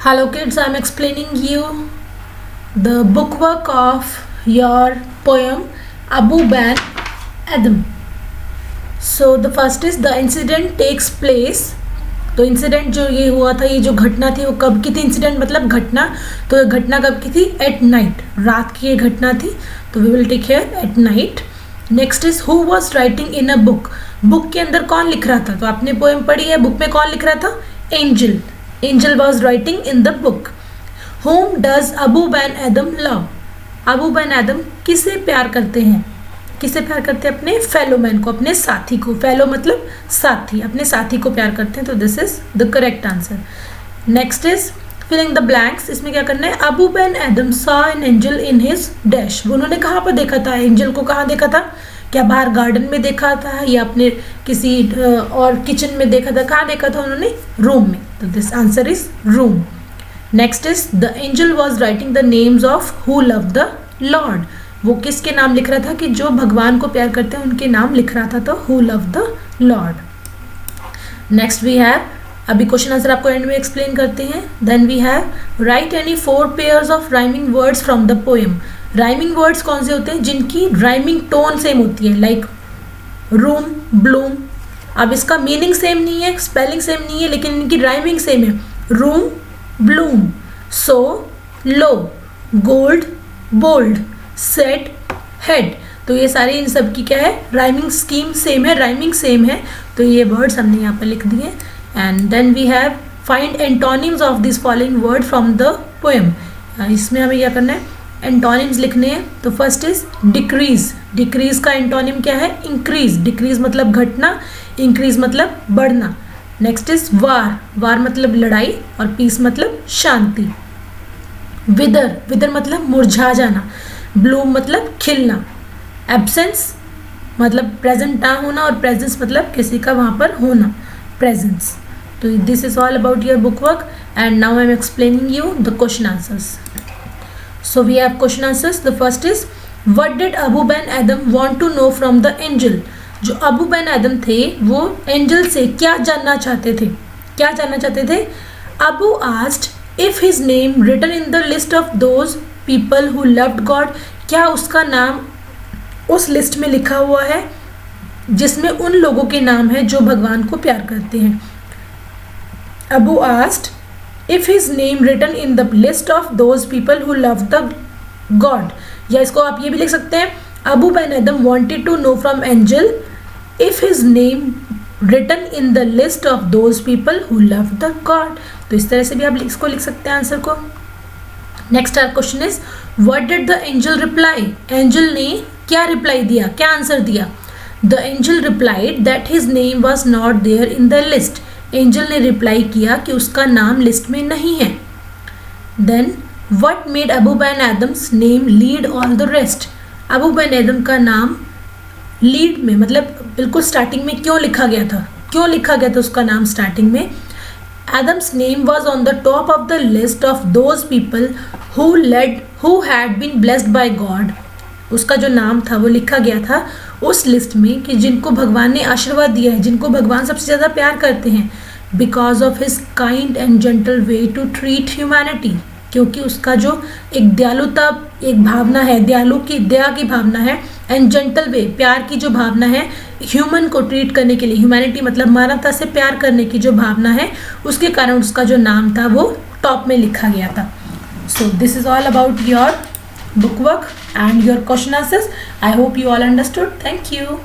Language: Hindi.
Hello kids, I am explaining you the bookwork of your poem Abu Ben Adam. So the first is the incident takes place. तो इंसिडेंट जो ये हुआ था, ये जो घटना थी वो कब की थी? इंसिडेंट मतलब घटना, तो घटना कब की थी? एट नाइट, रात की ये घटना थी, तो we will take here at night. Next is who was writing in a book. Book के अंदर कौन लिख रहा था? तो आपने पोएम पढ़ी है, बुक में कौन लिख रहा था? Angel. Angel was writing in the book. Home does Abu Ben एदम लव. अबू बैन एदम किसे प्यार करते हैं? किसे प्यार करते हैं? अपने फेलो मैन को, अपने साथी को. फेलो मतलब साथी, अपने साथी को प्यार करते हैं. तो this is the correct answer. Next is filling the blanks. इसमें क्या करना है? Abou Ben Adhem saw an angel in his dash. उन्होंने कहाँ पर देखा था एंजल को? कहाँ देखा था? क्या बाहर गार्डन में देखा था या अपने किसी और किचन में देखा था? कहाँ देखा था उन्होंने? रूम में. तो this answer is room. Next is the angel was writing the names of who love the Lord. वो किसके नाम लिख रहा था? कि जो भगवान को प्यार करते हैं उनके नाम लिख रहा था. तो who love the lord. Next we have, अभी क्वेश्चन आंसर आपको एंड में एक्सप्लेन करते हैं. Then we have write any 4 pairs of rhyming words from the poem. Rhyming words कौन से होते हैं? जिनकी राइमिंग टोन सेम होती है, लाइक रूम, ब्लूम. अब इसका मीनिंग सेम नहीं है, स्पेलिंग सेम नहीं है, लेकिन इनकी राइमिंग सेम है. Room, bloom, so, low, gold, bold, set, head. तो ये सारे इन सब की क्या है? राइमिंग स्कीम सेम है, राइमिंग सेम है. तो ये वर्ड्स हमने यहाँ पर लिख दिए. And then we have find antonyms of this following word from the poem. इसमें हमें क्या करना है? एंटोनिम्स लिखने हैं. तो फर्स्ट इज डिक्रीज. डिक्रीज का एंटोनिम क्या है? इंक्रीज. डिक्रीज मतलब घटना, इंक्रीज मतलब बढ़ना. नेक्स्ट इज वार. वार मतलब लड़ाई और पीस मतलब शांति. विदर. विदर मतलब मुरझा जाना. ब्लूम मतलब खिलना. एब्सेंस मतलब प्रेजेंट ना होना और प्रेजेंस मतलब किसी का वहाँ पर होना, प्रेजेंस. तो this is all about your book work and now I am explaining you the question answers. So we have question answers. The first is what did Abu Ben Adam want to know from the angel. जो अबू बैन आदम थे वो एंजल से क्या जानना चाहते थे? क्या जानना चाहते थे? Abu asked if his name written in the list of those people who loved God. क्या उसका नाम उस लिस्ट में लिखा हुआ है जिसमें उन लोगों के नाम है जो भगवान को प्यार करते हैं. Abu asked if his name written in the list of those people who love the God. या इसको आप ये भी लिख सकते हैं, Abu ban Adam wanted to know from angel if his name written in the list of those people who love the God. तो इस तरह से भी आप इसको लिख सकते हैं आंसर को. Next our question is what did the angel reply. Angel ने क्या रिप्लाई दिया, क्या आंसर दिया? The angel replied that his name was not there in the list. Angel ने रिप्लाई किया कि उसका नाम लिस्ट में नहीं है. Then what made Abou Ben Adhem's name lead all the rest. Abou Ben Adhem का नाम लीड में मतलब बिल्कुल स्टार्टिंग में क्यों लिखा गया था? क्यों लिखा गया था उसका नाम स्टार्टिंग में? Adhem's name was on the top of the list of those people who had been blessed by God. उसका जो नाम था वो लिखा गया था उस लिस्ट में कि जिनको भगवान ने आशीर्वाद दिया है, जिनको भगवान सबसे ज़्यादा प्यार करते हैं. Because of his kind and gentle way to treat humanity. क्योंकि उसका जो एक दयालुता, एक भावना है, दयालु की दया की भावना है, एंड जेंटल वे प्यार की जो भावना है, ह्यूमन को ट्रीट करने के लिए, ह्यूमैनिटी मतलब मानवता से प्यार करने की जो भावना है, उसके कारण उसका जो नाम था वो टॉप में लिखा गया था. So this is all about your book work and your question answers. I hope you all understood. Thank you.